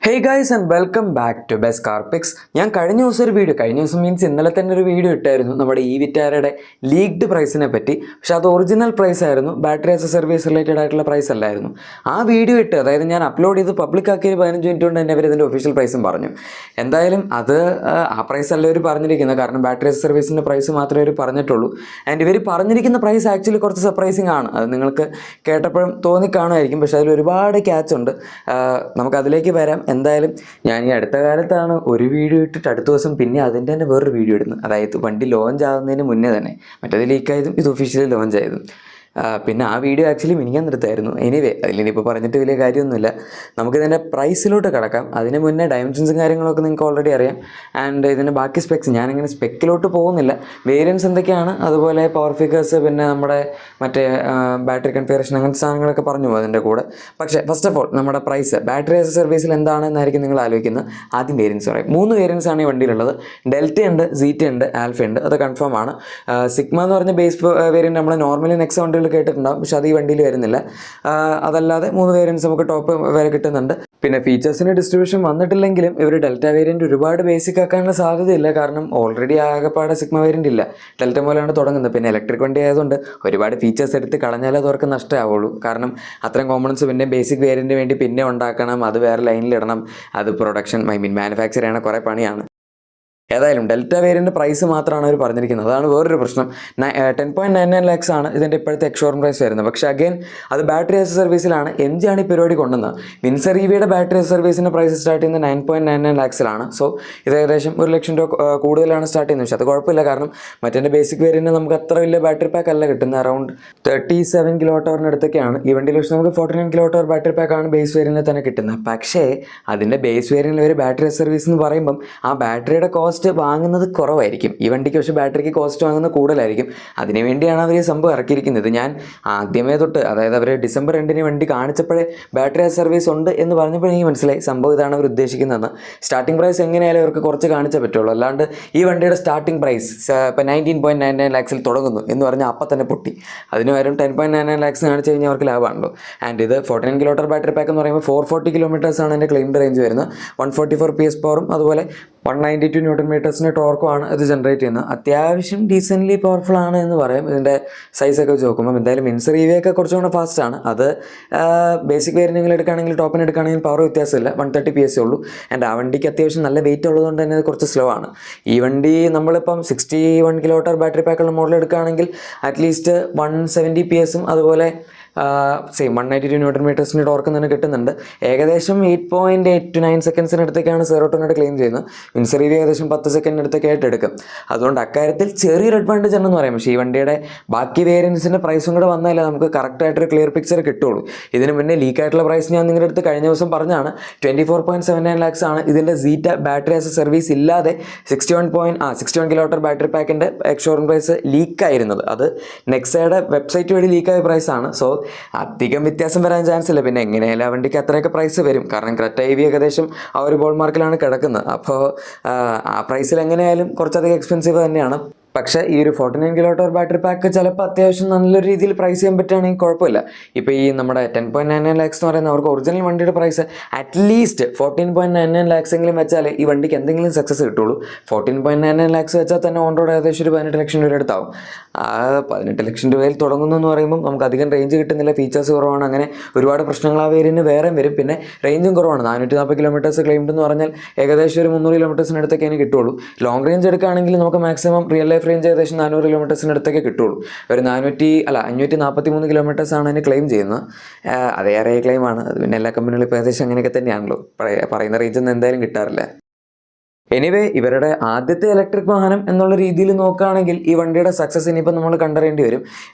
Hey guys and welcome back to Best Car Picks. ഞാൻ കഴിഞ്ഞ ദിവസം മീൻസ് ഇന്നലെ തന്നെ ഒരു വീഡിയോ ഇട്ടായിരുന്നു നമ്മുടെ ഈ വിറ്റാരയുടെ ലീക്ഡ് പ്രൈസിനെ പറ്റി. പക്ഷെ അത് ഒറിജിനൽ പ്രൈസ് ആയിരുന്നു, battery as A service related ആയിട്ടുള്ള പ്രൈസ് അല്ലായിരുന്നു. ആ വീഡിയോ ഇട്ട്, അതായത് ഞാൻ അപ്ലോഡ് ചെയ്ത് പബ്ലിക് ആക്കിയ 15 മിനിറ്റ് കൊണ്ട് തന്നെ അവർ ഇതിൻ്റെ ഒഫീഷ്യൽ പ്രൈസും പറഞ്ഞു. എന്തായാലും അത് ആ പ്രൈസ് അല്ല ഇവർ പറഞ്ഞിരിക്കുന്നത്, കാരണം ബാറ്ററി ആസ് എ സർവീസിൻ്റെ പ്രൈസ് മാത്രമേ ഇവർ പറഞ്ഞിട്ടുള്ളൂ. ആൻഡ് ഇവർ പറഞ്ഞിരിക്കുന്ന പ്രൈസ് ആക്ച്വലി കുറച്ച് സർപ്രൈസിങ് ആണ്. അത് നിങ്ങൾക്ക് കേട്ടപ്പോഴും തോന്നിക്കാണുമായിരിക്കും, പക്ഷേ അതിൽ ഒരുപാട് ക്യാച്ച് ഉണ്ട്. നമുക്കതിലേക്ക് വരാം. എന്തായാലും ഞാൻ ഈ അടുത്ത കാലത്താണ് ഒരു വീഡിയോ ഇട്ടിട്ട് അടുത്ത ദിവസം പിന്നെ അതിൻ്റെ തന്നെ വേറൊരു വീഡിയോ ഇടുന്നത്. അതായത് വണ്ടി ലോഞ്ച് ആകുന്നതിന് മുന്നേ തന്നെ, മറ്റേത് ലീക്കായതും ഇത് ഒഫീഷ്യലി ലോഞ്ച് ആയതും. പിന്നെ ആ വീഡിയോ ആക്ച്വലി മിനിക്കാൻ നിർത്തായിരുന്നു. എനിവേ, അതിലിനിപ്പോൾ പറഞ്ഞിട്ട് വലിയ കാര്യമൊന്നുമില്ല. നമുക്കിതിൻ്റെ പ്രൈസിലോട്ട് കിടക്കാം. അതിന് മുന്നേ ഡയമെൻഷൻസും കാര്യങ്ങളൊക്കെ നിങ്ങൾക്ക് ഓൾറെഡി അറിയാം. ആൻഡ് ഇതിൻ്റെ ബാക്കി സ്പെക്സ് ഞാനിങ്ങനെ സ്പെക്കിലോട്ട് പോകുന്നില്ല. വേരിയൻസ് എന്തൊക്കെയാണ്, അതുപോലെ പവർ ഫിഗേഴ്സ്, പിന്നെ നമ്മുടെ മറ്റേ ബാറ്ററി കൺഫിഗറേഷൻ, അങ്ങനത്തെ സാധനങ്ങളൊക്കെ പറഞ്ഞു പോകും അതിൻ്റെ കൂടെ. പക്ഷേ ഫസ്റ്റ് ഓഫ് ഓൾ നമ്മുടെ പ്രൈസ് ബാറ്ററി ആസ് എ സർവീസിൽ എന്താണെന്നായിരിക്കും നിങ്ങൾ ആലോചിക്കുന്നത്. ആദ്യം വേരിയൻസ് പറയും. 3 വേരിയൻസ് ആണ് ഈ വണ്ടിയിലുള്ളത്. ഡെൽറ്റ ഉണ്ട്, സീറ്റ ഉണ്ട്, ആൽഫ ഉണ്ട്. അത് കൺഫേം ആണ്. സിഗ്മ എന്ന് പറഞ്ഞ ബേസ് വേരിയൻറ്റ് നമ്മൾ നോർമലി നെക്സ്റ്റ് വണ്ടികൾ കേട്ടിട്ടുണ്ടാകും, പക്ഷെ അത് ഈ വണ്ടിയിൽ വരുന്നില്ല. അതല്ലാതെ 3 വേരിയൻസ് നമുക്ക് ടോപ്പ് വരെ കിട്ടുന്നുണ്ട്. പിന്നെ ഫീച്ചേഴ്സിന് ഡിസ്ട്രിബ്യൂഷൻ വന്നിട്ടില്ലെങ്കിലും ഇവർ ഡെൽറ്റ വേരിയൻറ്റ് ഒരുപാട് ബേസിക് ആക്കാനുള്ള സാധ്യതയില്ല, കാരണം ഓൾറെഡി ആകെപ്പാടെ സിഗ്മ വേരിയൻ്റ് ഇല്ല. ഡെൽറ്റ മുതലാണ് തുടങ്ങുന്നത്. പിന്നെ ഇലക്ട്രിക് വണ്ടി ആയതുകൊണ്ട് ഒരുപാട് ഫീച്ചേഴ്സ് എടുത്ത് കളഞ്ഞാലേ അതവർക്ക് നഷ്ടമാവുള്ളൂ. കാരണം അത്രയും കോമ്പണൻസ് പിന്നെ ബേസിക് വേരിയൻറ്റിന് വേണ്ടി പിന്നെ ഉണ്ടാക്കണം, അത് വേറെ ലൈനിലിടണം, അത് പ്രൊഡക്ഷൻ മാനുഫാക്ചർ ചെയ്യണ കുറേ പണിയാണ്. ഏതായാലും ഡെൽറ്റ വേരിയൻ്റ് പ്രൈസ് മാത്രമാണ് അവർ പറഞ്ഞിരിക്കുന്നത്. അതാണ് വേറൊരു പ്രശ്നം. 10.99 lakhs ആണ് ഇതിൻ്റെ ഇപ്പോഴത്തെ എക്സ്ഷോറൂം പ്രൈസ് വരുന്നത്. പക്ഷേ അഗൈൻ അത് ബാറ്ററി ആസ് എ സർവീസിലാണ്. എം ജി ആണ് ഈ പരിപാടി കൊണ്ടുവന്നത്. വിൻസർ ഇവിയുടെ ബാറ്ററി ആസ് എ സർവീസിൻ്റെ പ്രൈസ് സ്റ്റാർട്ട് ചെയ്യുന്നത് 9.99 lakhsലാണ്. സോ ഇത് ഏകദേശം 1 ലക്ഷം രൂപ കൂടുതലാണ് സ്റ്റാർട്ട് ചെയ്യുന്നത്. പക്ഷേ അത് കുഴപ്പമില്ല, കാരണം മറ്റേ ബേസിക് വേരിയൻറ്റ് നമുക്ക് അത്ര വലിയ ബാറ്ററി പാക്ക് അല്ല കിട്ടുന്നത്. Around 37 kWh അടുത്തൊക്കെയാണ്. ഈ വണ്ടിയിൽ വെച്ച് നമുക്ക് 49 kWh ബാറ്ററി പാക്കാണ് ബേസ് വേരിയൻറ്റിൽ തന്നെ കിട്ടുന്നത്. പക്ഷേ അതിൻ്റെ ബേസ് വേരിയൻറ്റിൽ ഒരു ബാറ്ററി ആസ് സർവീസ് എന്ന് പറയുമ്പം ആ ബാറ്ററിയുടെ കോസ്റ്റ് വാങ്ങുന്നത് കുറവായിരിക്കും. ഈ വണ്ടിക്ക് പക്ഷേ ബാറ്ററിക്ക് കോസ്റ്റ് വാങ്ങുന്നത് കൂടുതലായിരിക്കും. അതിനുവേണ്ടിയാണ് അവർ ഈ സംഭവം ഇറക്കിയിരിക്കുന്നത്. ഞാൻ ആദ്യമേ തൊട്ട്, അതായത് അവർ ഡിസംബർ 2 വണ്ടി കാണിച്ചപ്പോഴേ ബാറ്ററി സർവീസ് ഉണ്ട് എന്ന് പറഞ്ഞപ്പോൾ എനിക്ക് മനസ്സിലായി സംഭവം ഇതാണ് അവർ ഉദ്ദേശിക്കുന്നതെന്ന്. സ്റ്റാർട്ടിംഗ് പ്രൈസ് എങ്ങനെയായാലും അവർക്ക് കുറച്ച് കാണിച്ചേ പറ്റുള്ളൂ. അല്ലാണ്ട് ഈ വണ്ടിയുടെ സ്റ്റാർട്ടിംഗ് പ്രൈസ് ഇപ്പോൾ 19.99 lakhs തുടങ്ങുന്നു എന്ന് പറഞ്ഞാൽ അപ്പം തന്നെ പൊട്ടി. അതിന് പകരം 10.99 lakhs കാണിച്ചു കഴിഞ്ഞാൽ അവർക്ക് ലാഭമാണല്ലോ. ആൻഡ് ഇത് 49 kWh ബാറ്ററി പാക്ക് എന്ന് പറയുമ്പോൾ 440 km ആണ് എൻ്റെ ക്ലെയിംഡ് റേഞ്ച് വരുന്നത്. 144 PS പവറും അതുപോലെ 192 Nm ടോർക്കുമാണ് ഇത് ജനറേറ്റ് ചെയ്യുന്നത്. അത്യാവശ്യം ഡീസൻ്റ്ലി പവർഫുൾ ആണ് എന്ന് പറയും ഇതിൻ്റെ സൈസൊക്കെ വെച്ച് നോക്കുമ്പോൾ. എന്തായാലും വിൻസർ ഇ വി ഒക്കെ കുറച്ചുകൂടെ ഫാസ്റ്റാണ്. അത് ബേസിക് വേരിയൻറ്റുകൾ എടുക്കുകയാണെങ്കിൽ, ടോപ്പിന് എടുക്കുകയാണെങ്കിൽ പവർ വ്യത്യാസമില്ല. 130 PS ഉള്ളൂ. ആൻഡ് ആ വണ്ടിക്ക് അത്യാവശ്യം നല്ല വെയിറ്റ് ഉള്ളതുകൊണ്ട് തന്നെ അത് കുറച്ച് സ്ലോ ആണ്. ഈ വണ്ടി നമ്മളിപ്പം 61 kWh ബാറ്ററി പാക്കുള്ള മോഡൽ എടുക്കുകയാണെങ്കിൽ അറ്റ്ലീസ്റ്റ് 170 PS അതുപോലെ സെയിം 192 Nm ടോർക്ക് തന്നെ കിട്ടുന്നുണ്ട്. ഏകദേശം 8.8 to 9 സെക്കൻഡ്സിനടുത്തേക്കാണ് 0-100 ക്ലെയിം ചെയ്യുന്നത്. വിൻസർ ഇ വി ഏകദേശം 10 സെക്കൻഡിനടുത്തൊക്കെ ആയിട്ട് എടുക്കും. അതുകൊണ്ട് അക്കാര്യത്തിൽ ചെറിയൊരു അഡ്വാൻറ്റേജ് ഉണ്ടെന്ന് പറയാം. പക്ഷേ ഈ വണ്ടിയുടെ ബാക്കി വേരിയൻസിൻ്റെ പ്രൈസും കൂടെ വന്നാലേ നമുക്ക് കറക്റ്റായിട്ടൊരു ക്ലിയർ പിക്ചർ കിട്ടുള്ളൂ. ഇതിന് മുന്നേ ലീക്കായിട്ടുള്ള പ്രൈസ് ഞാൻ നിങ്ങളുടെ അടുത്ത് കഴിഞ്ഞ ദിവസം പറഞ്ഞാണ്. 24.79 lakhs ആണ് ഇതിൻ്റെ സീറ്റ ബാറ്ററി ആസ് എ സർവീസ് ഇല്ലാതെ 61 kWh ബാറ്ററി പാക്കിൻ്റെ എക്സ്ഷോറൂം പ്രൈസ് ലീക്കായിരുന്നത്. അത് നെക്സയുടെ വെബ്സൈറ്റ് വഴി ലീക്കായ പ്രൈസാണ്. സോ അധികം വ്യത്യാസം വരാൻ ചാൻസ് ഇല്ല. പിന്നെ എങ്ങനെയായാലും ആ വണ്ടിക്ക് അത്രയൊക്കെ പ്രൈസ് വരും, കാരണം ക്രെറ്റ ഇ വി ഏകദേശം ആ ഒരു ബോൾ മാർക്കിലാണ് കിടക്കുന്നത്. അപ്പോൾ ആ പ്രൈസിൽ എങ്ങനെയായാലും കുറച്ചധികം എക്സ്പെൻസീവ് തന്നെയാണ്. പക്ഷേ ഈ ഒരു 49 kWh ബാറ്ററി പാക്ക് ചിലപ്പോൾ അത്യാവശ്യം നല്ലൊരു രീതിയിൽ പ്രൈസ് ചെയ്യാൻ പറ്റുകയാണെങ്കിൽ കുഴപ്പമില്ല. ഇപ്പോൾ ഈ നമ്മുടെ 10.99 lakhs എന്ന് പറയുന്ന അവർക്ക് ഒറിജിനൽ വണ്ടിയുടെ പ്രൈസ് അറ്റ്ലീസ്റ്റ് 14.99 lakhs എങ്കിലും വെച്ചാൽ ഈ വണ്ടിക്ക് എന്തെങ്കിലും സക്സസ് കിട്ടുള്ളൂ. 14.99 lakhs വെച്ചാൽ തന്നെ ഓൺ റോഡ് ഏകദേശം ഒരു 18 ലക്ഷം രൂപ അടുത്താവും. ആ 18 ലക്ഷം രൂപയിൽ തുടങ്ങുന്നു എന്ന് പറയുമ്പോൾ നമുക്ക് അധികം റേഞ്ച് കിട്ടുന്നില്ല, ഫീച്ചേഴ്സ് കുറവാണ്, അങ്ങനെ ഒരുപാട് പ്രശ്നങ്ങൾ ആ വേരിയൻറ്റ് വേറെയും വരും. പിന്നെ റേഞ്ചും കുറവാണ്. 440 km ക്ലെയിംഡ് എന്ന് പറഞ്ഞാൽ ഏകദേശം ഒരു 300 km അതിന് കിട്ടുള്ളൂ. ലോങ് റേഞ്ച് എടുക്കുകയാണെങ്കിൽ നമുക്ക് മാക്സിമം റിയൽ ലൈഫ് റേഞ്ച് ഏകദേശം 400 km അടുത്തൊക്കെ ഒരു 543 km ആണ് അതിന് ക്ലെയിം ചെയ്യുന്നത്. അതേറെ ക്ലെയിമാണ്. അത് പിന്നെ എല്ലാ കമ്പനികളും ഇപ്പോൾ ഏകദേശം അങ്ങനെയൊക്കെ തന്നെയാണല്ലോ. പറയുന്ന റേഞ്ചൊന്നും എന്തായാലും കിട്ടാറില്ല. എനിവേ, ഇവരുടെ ആദ്യത്തെ ഇലക്ട്രിക് വാഹനം എന്നുള്ള രീതിയിൽ നോക്കുകയാണെങ്കിൽ ഈ വണ്ടിയുടെ സക്സസ് ഇനിയിപ്പോൾ നമ്മൾ കണ്ടറിയേണ്ടി വരും.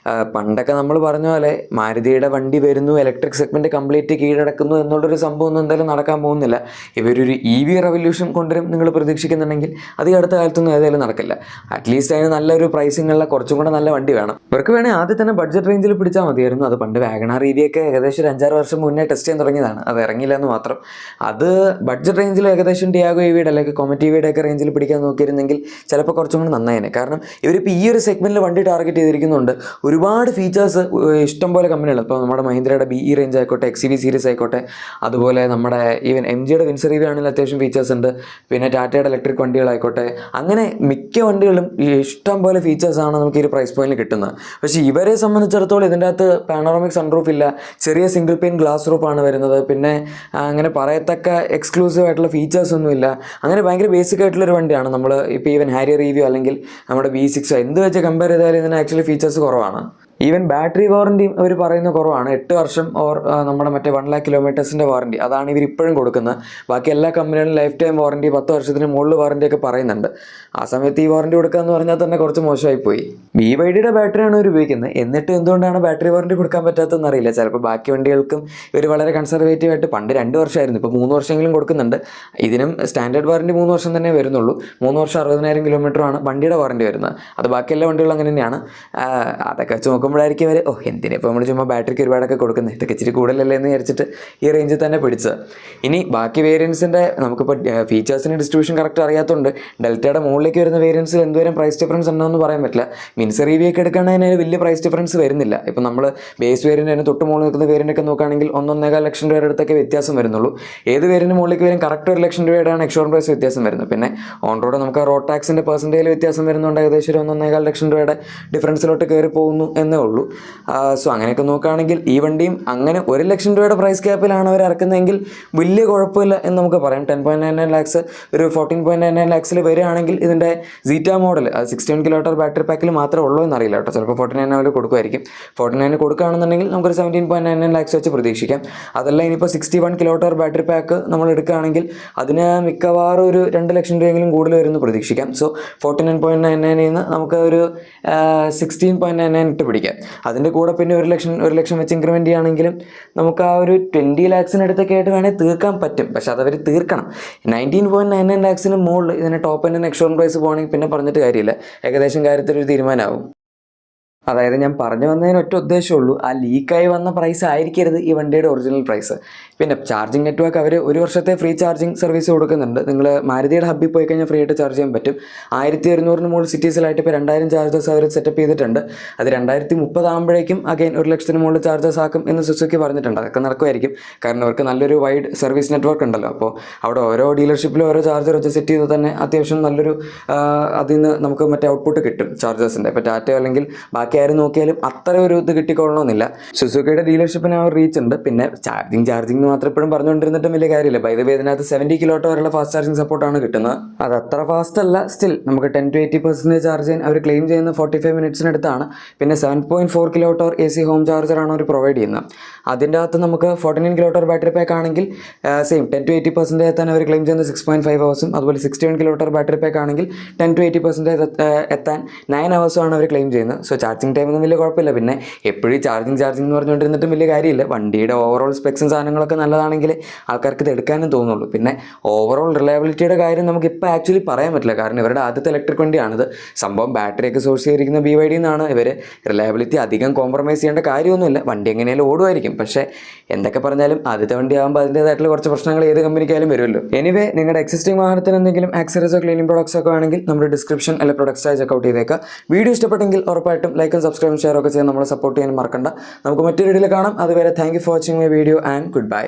പണ്ടൊക്കെ നമ്മൾ പറഞ്ഞ പോലെ മാരുതിയുടെ വണ്ടി വരുന്നു, ഇലക്ട്രിക് സെഗ്മെൻറ്റ് കംപ്ലീറ്റ് കീഴടക്കുന്നു എന്നുള്ളൊരു സംഭവമൊന്നും എന്തായാലും നടക്കാൻ പോകുന്നില്ല. ഇവരൊരു EV റവല്യൂഷൻ കൊണ്ടുവരും നിങ്ങൾ പ്രതീക്ഷിക്കുന്നുണ്ടെങ്കിൽ അത് ഈ അടുത്ത കാലത്തൊന്നും ഏതായാലും നടക്കില്ല. അറ്റ്ലീസ്റ്റ് അതിന് നല്ലൊരു പ്രൈസിങ്ങുള്ള കുറച്ചും കൂടെ നല്ല വണ്ടി വേണം. ഇവർക്ക് വേണേൽ ആദ്യം തന്നെ ബഡ്ജറ്റ് റേഞ്ചിൽ പിടിച്ചാൽ മതിയായിരുന്നു. അത് പണ്ട് വാഗണാർ EV ഒക്കെ ഏകദേശം ഒരു 5-6 വർഷം മുന്നേ ടെസ്റ്റ് ചെയ്യാൻ തുടങ്ങിയതാണ്. അത് ഇറങ്ങിയില്ല എന്ന് മാത്രം. അത് ബഡ്ജറ്റ് റേഞ്ചിൽ ഏകദേശം ടിയാഗോ EVയുടെ അല്ലെങ്കിൽ കൊമറ്റി MPV ഒക്കെ റേഞ്ചിൽ പിടിക്കാൻ നോക്കിയിരുന്നെങ്കിൽ ചിലപ്പോൾ കുറച്ചും കൂടി നന്നായേനെ. കാരണം ഇവരിപ്പോൾ ഈ ഒരു സെഗ്മെൻറ്റിൽ വണ്ടി ടാർഗറ്റ് ചെയ്തിരിക്കുന്നുണ്ട്. ഒരുപാട് ഫീച്ചേഴ്സ് ഇഷ്ടംപോലെ കമ്പനികൾ, ഇപ്പോൾ നമ്മുടെ മഹീന്ദ്രയുടെ BE റേഞ്ച് ആയിക്കോട്ടെ, XUV സീരീസ് ആയിക്കോട്ടെ, അതുപോലെ നമ്മുടെ ഈവൻ MGയുടെ വിൻസർ EV ആണെങ്കിൽ അത്യാവശ്യം ഫീച്ചേഴ്സ് ഉണ്ട്. പിന്നെ ടാറ്റയുടെ ഇലക്ട്രിക് വണ്ടികളായിക്കോട്ടെ, അങ്ങനെ മിക്ക വണ്ടികളും ഇഷ്ടം പോലെ ഫീച്ചേഴ്സാണ് നമുക്ക് ഈ ഒരു പ്രൈസ് പോയിന്റിൽ കിട്ടുന്നത്. പക്ഷേ ഇവരെ സംബന്ധിച്ചിടത്തോളം ഇതിൻ്റെ അകത്ത് പാനോറമിക് സൺറൂഫ് ഇല്ല, ചെറിയ സിംഗിൾ പെയിൻ ഗ്ലാസ് റൂഫാണ് വരുന്നത്. പിന്നെ അങ്ങനെ പറയത്തക്ക എക്സ്ക്ലൂസീവ് ആയിട്ടുള്ള ഫീച്ചേഴ്സ് ഒന്നുമില്ല. അങ്ങനെ ഭയങ്കര ബേസിക് ആയിട്ടുള്ളൊരു വണ്ടിയാണ്. നമ്മൾ ഇപ്പോൾ ഈവൻ ഹാരിയർ EV അല്ലെങ്കിൽ നമ്മുടെ V6 എന്ത് വെച്ച് കമ്പയർ ചെയ്താലും ഇതിന് ആക്ച്വലി ഫീച്ചേഴ്സ് കുറവാണ്. ഈവൻ ബാറ്ററി വാറണ്ടിയും അവർ പറയുന്ന കുറവാണ്. 8 വർഷം ഓർ നമ്മുടെ മറ്റേ 1 lakh കിലോമീറ്റേഴ്സിൻ്റെ വാറണ്ടി, അതാണ് ഇവർ ഇപ്പോഴും കൊടുക്കുന്നത്. ബാക്കി എല്ലാ കമ്പനികളും ലൈഫ് ടൈം വാറണ്ടി, 10 വർഷത്തിന് മുകളിൽ വാറണ്ടിയൊക്കെ പറയുന്നുണ്ട്. ആ സമയത്ത് ഈ വാറണ്ടി കൊടുക്കുക എന്ന് പറഞ്ഞാൽ തന്നെ കുറച്ച് മോശമായി പോയി. BYDയുടെ ബാറ്ററിയാണ് ഇവർ ഉപയോഗിക്കുന്നത്. എന്നിട്ട് എന്തുകൊണ്ടാണ് ബാറ്ററി വാറണ്ടി കൊടുക്കാൻ പറ്റാത്തതെന്ന് അറിയില്ല. ചിലപ്പോൾ ബാക്കി വണ്ടികൾക്കും ഇവർ വളരെ കൺസർവേറ്റീവ് ആയിട്ട്, പണ്ട് 2 വർഷമായിരുന്നു, ഇപ്പോൾ 3 വർഷമെങ്കിലും കൊടുക്കുന്നുണ്ട്. ഇതിനും സ്റ്റാൻഡേർഡ് വാറണ്ടി 3 വർഷം തന്നെ വരുന്നുള്ളൂ. 3 വർഷം 60,000 കിലോമീറ്ററാണ് വണ്ടിയുടെ വാറണ്ടി വരുന്നത്. അത് ബാക്കി എല്ലാ വണ്ടികളും അങ്ങനെ തന്നെയാണ്. അതൊക്കെ വെച്ച് നോക്കുമ്പോഴായിരിക്കും അവർ എന്തിനിപ്പോൾ നമ്മൾ ചുമ്മാ ബാറ്ററിക്ക് ഒരുപാടൊക്കെ കൊടുക്കുന്നത്, ഇതൊക്കെ ഇച്ചിരി കൂടുതലല്ലേ എന്ന് വിചാരിച്ചിട്ട് ഈ റേഞ്ചിൽ തന്നെ പിടിച്ചത്. ഇനി ബാക്കി വേരിയൻസിൻ്റെ നമുക്കിപ്പോൾ ഫീച്ചേഴ്സിന് ഡിസ്ട്രിബ്യൂഷൻ കറക്റ്റ് അറിയാത്തതുകൊണ്ട് ഡെൽറ്റയുടെ മുകളിലേക്ക് വരുന്ന വേരിയൻസിൽ എന്തുവരും പ്രൈസ് ഡിഫറൻസ് ഉണ്ടോയെന്ന് പറയാൻ പറ്റില്ല. വിൻസർ EV ഒക്കെ എടുക്കുകയാണെങ്കിൽ വലിയ പ്രൈസ് ഡിഫറൻസ് വരുന്നില്ല. ഇപ്പോൾ നമ്മൾ ബേസ് വേരിയൻ്റ് അതിന് തൊട്ട് മുകളിൽ നിൽക്കുന്ന വേരിയൻ്റ് ഒക്കെ നോക്കുകയാണെങ്കിൽ 1.5 ലക്ഷം രൂപയുടെ അടുത്തൊക്കെ വ്യത്യാസം വരുന്നുള്ളൂ. ഏത് വേരിയൻ്റ് മുകളിലേക്ക് വരും കറക്റ്റ് 1 ലക്ഷം രൂപയുടെയാണ് എക്സ്ഷോറൂം പ്രൈസ് വ്യത്യാസം വരുന്നത്. പിന്നെ ഓൺ റോഡ് നമുക്ക് റോഡ് ടാക്സിൻ്റെ പെർസെൻറ്റേജിൽ വ്യത്യാസം വരുന്നുണ്ട്. ഏകദേശം ഒരു 1.5 ലക്ഷം രൂപയുടെ ഡിഫറൻസിലോട്ട് കയറി പോകുന്നു എന്നേ ഉള്ളൂ. സോ അങ്ങനെയൊക്കെ നോക്കുകയാണെങ്കിൽ ഈ വണ്ടിയും അങ്ങനെ 1 ലക്ഷം രൂപയുടെ പ്രൈസ് ക്യാപ്പിലാണ് അവർ ഇറക്കുന്നതെങ്കിൽ വലിയ കുഴപ്പമില്ല എന്ന് നമുക്ക് പറയാം. 10.99 lakhs ഒരു 14.99 lakhs വരികയാണെങ്കിൽ ഇതിൻ്റെ സീറ്റ മോഡൽ അത് 61 kWh ബാറ്ററി പാക്കിൽ മാത്രമേ ഉള്ളൂ എന്നറിയില്ല കേട്ടോ. ചിലപ്പോൾ 49 കൊടുക്കുമായിരിക്കും. 49 കൊടുക്കുകയാണെന്നുണ്ടെങ്കിൽ നമുക്കൊരു 17.99 lakhs വെച്ച് പ്രതീക്ഷിക്കാം. അതല്ല ഇനിയിപ്പോൾ 61 kWh ബാറ്ററി പാക്ക് നമ്മൾ എടുക്കുകയാണെങ്കിൽ അതിന് മിക്കവാറും ഒരു 2 ലക്ഷം രൂപയെങ്കിലും കൂടുതൽ വരുമെന്ന് പ്രതീക്ഷിക്കാം. സോ 49.99 നിന്ന് നമുക്ക് ഒരു 16.99 ഇട്ട് പിടിക്കാം. അതിൻ്റെ കൂടെ പിന്നെ 1 ലക്ഷം വെച്ച് ഇൻക്രിമെൻറ്റ് ചെയ്യുകയാണെങ്കിലും നമുക്ക് ആ ഒരു 20 lakhs ആയിട്ട് വേണമെങ്കിൽ തീർക്കാൻ പറ്റും. പക്ഷെ അതവർ തീർക്കണം. 19.99 lakhs മുകളിൽ ഇതിന് ടോപ്പ് എൻഡിന് എക്സ്ഷോറൂം പ്രൈസ് പോകുകയാണെങ്കിൽ പിന്നെ പറഞ്ഞിട്ട് കാര്യമില്ല. ഏകദേശം കാര്യത്തിലൊരു തീരുമാനമാവും. അതായത് ഞാൻ പറഞ്ഞു വന്നതിന് ഒറ്റ ഉദ്ദേശമുള്ളൂ, ആ ലീക്കായി വന്ന പ്രൈസ് ആയിരിക്കരുത് ഈ വണ്ടിയുടെ ഒറിജിനൽ പ്രൈസ്. പിന്നെ ചാർജിങ് നെറ്റ്വർക്ക് അവർ 1 വർഷത്തെ ഫ്രീ ചാർജിങ് സർവീസ് കൊടുക്കുന്നുണ്ട്. നിങ്ങൾ മാരുതിയുടെ ഹബ്ബിൽ പോയി കഴിഞ്ഞാൽ ഫ്രീ ആയിട്ട് ചാർജ് ചെയ്യാൻ പറ്റും. 1200 മുകളിൽ സിറ്റീസിലായിട്ട് ഇപ്പോൾ 2000 ചാർജേഴ്സ് അവർ സെറ്റപ്പ് ചെയ്തിട്ടുണ്ട്. അത് 2030 ആകുമ്പോഴേക്കും അഗൈൻ 1 ലക്ഷത്തിന് മുകളിൽ ചാർജേഴ്സ് ആക്കും എന്ന് സുസുക്കി പറഞ്ഞിട്ടുണ്ട്. അതൊക്കെ നടക്കുമായിരിക്കും. കാരണം അവർക്ക് നല്ലൊരു വൈഡ് സർവീസ് നെറ്റ്വർക്ക് ഉണ്ടല്ലോ. അപ്പോൾ അവിടെ ഓരോ ഡീലർഷിപ്പിലും ഓരോ ചാർജർ വെച്ച് സെറ്റ് ചെയ്ത് തന്നെ അത്യാവശ്യം നല്ലൊരു അതിൽ നിന്ന് നമുക്ക് മറ്റേ ഔട്ട്പുട്ട് കിട്ടും ചാർജേഴ്സിൻ്റെ. ഇപ്പോൾ ടാറ്റ അല്ലെങ്കിൽ ബാക്കി ആരും നോക്കിയാലും അത്ര ഒരു ഇത് കിട്ടിക്കൊള്ളണമെന്നില്ല. സുസുക്കിയുടെ ഡീലർഷിപ്പിന് ആ ഒരു റീച്ച് ഉണ്ട്. പിന്നെ ചാർജിങ് മാത്രം എപ്പോഴും പറഞ്ഞുകൊണ്ടിരുന്നിട്ടും വലിയ കാര്യമില്ല. ബൈ ദ വേ ഇതിനകത്ത് 70 kW വരെയുള്ള ഫാസ്റ്റ് ചാർജിങ് സപ്പോർട്ടാണ് കിട്ടുന്നത്. അത് അത്ര ഫാസ്റ്റ് അല്ല, സ്റ്റിൽ നമുക്ക് 10 to 80% ചാർജ് ചെയ്യാൻ അവർ ക്ലെയിം ചെയ്യുന്ന 45 മിനിറ്റ്സിനടുത്താണ്. പിന്നെ 7.4 kWh AC ഹോം ചാർജറാണ് അവർ പ്രൊവൈഡ് ചെയ്യുന്നത്. അതിൻ്റെ അകത്ത് നമുക്ക് 49 kWh ബാറ്ററി പാക്ക് ആണെങ്കിൽ സെയിം 10 to 80% എത്താൻ അവർ ക്ലെയിം ചെയ്യുന്നത് 6.5 hours. അതുപോലെ 61 kWh ബാറ്ററി പാക്ക് ആണെങ്കിൽ 10 to 80% എത്താൻ 9 hours ആണ് അവർ ക്ലെയിം ചെയ്യുന്നത്. സോ ചാർജിങ് ടൈമൊന്നും വലിയ കുഴപ്പമില്ല. പിന്നെ എപ്പോഴും ചാർജിങ് എന്ന് പറഞ്ഞുകൊണ്ടിരുന്നിട്ടും വലിയ കാര്യമില്ല. വണ്ടിയുടെ ഓവറോൾ സ്പെക്സും സാധനങ്ങളൊക്കെ നല്ലതാണെങ്കിൽ ആൾക്കാർക്ക് ഇത് എടുക്കാനും തോന്നുള്ളൂ. പിന്നെ ഓവറോൾ റിലയബിലിറ്റിയുടെ കാര്യം നമുക്ക് ഇപ്പോൾ ആക്ച്വലി പറയാൻ പറ്റില്ല. കാരണം ഇവരുടെ ആദ്യത്തെ ഇലക്ട്രിക് വണ്ടിയാണിത്. സംഭവം ബാറ്ററിയൊക്കെ സോഴ്സ് ചെയ്തിരിക്കുന്ന BYD എന്നാണ്. ഇവർ റിലയബിലിറ്റി അധികം കോംപ്രമൈസ് ചെയ്യേണ്ട കാര്യമൊന്നുമില്ല. വണ്ടി എങ്ങനെയാലും ഓടുമായിരിക്കും. പക്ഷേ എന്തൊക്കെ പറഞ്ഞാലും ആദ്യത്തെ വണ്ടിയാകുമ്പോൾ അതിൻ്റേതായിട്ടുള്ള കുറച്ച് പ്രശ്നങ്ങൾ ഏത് കമ്പനിക്കായാലും വരുമല്ലോ. എനിവേ നിങ്ങളുടെ എക്സിസ്റ്റിംഗ് വാഹനത്തിന് എന്തെങ്കിലും ആക്സറീസോ ക്ലീനിങ് പ്രോഡക്ട്സ് ഒക്കെ ആണെങ്കിൽ നമ്മുടെ ഡിസ്ക്രിപ്ഷൻ അല്ലെങ്കിൽ പ്രൊഡക്ട്സ് ആയി ചെക്കൗട്ട് ചെയ്തേക്കാം. വീഡിയോ ഇഷ്ടപ്പെട്ടെങ്കിൽ ഉറപ്പായിട്ടും ലൈക്കും സബ്സ്ക്രൈബും ഷെയർ ഒക്കെ ചെയ്യാൻ നമ്മളെ സപ്പോർട്ട് ചെയ്യാൻ മറക്കണ്ട. നമുക്ക് മറ്റൊരു വീഡിയോയിൽ കാണാം. അതുവരെ thank you for watching my video and good bye.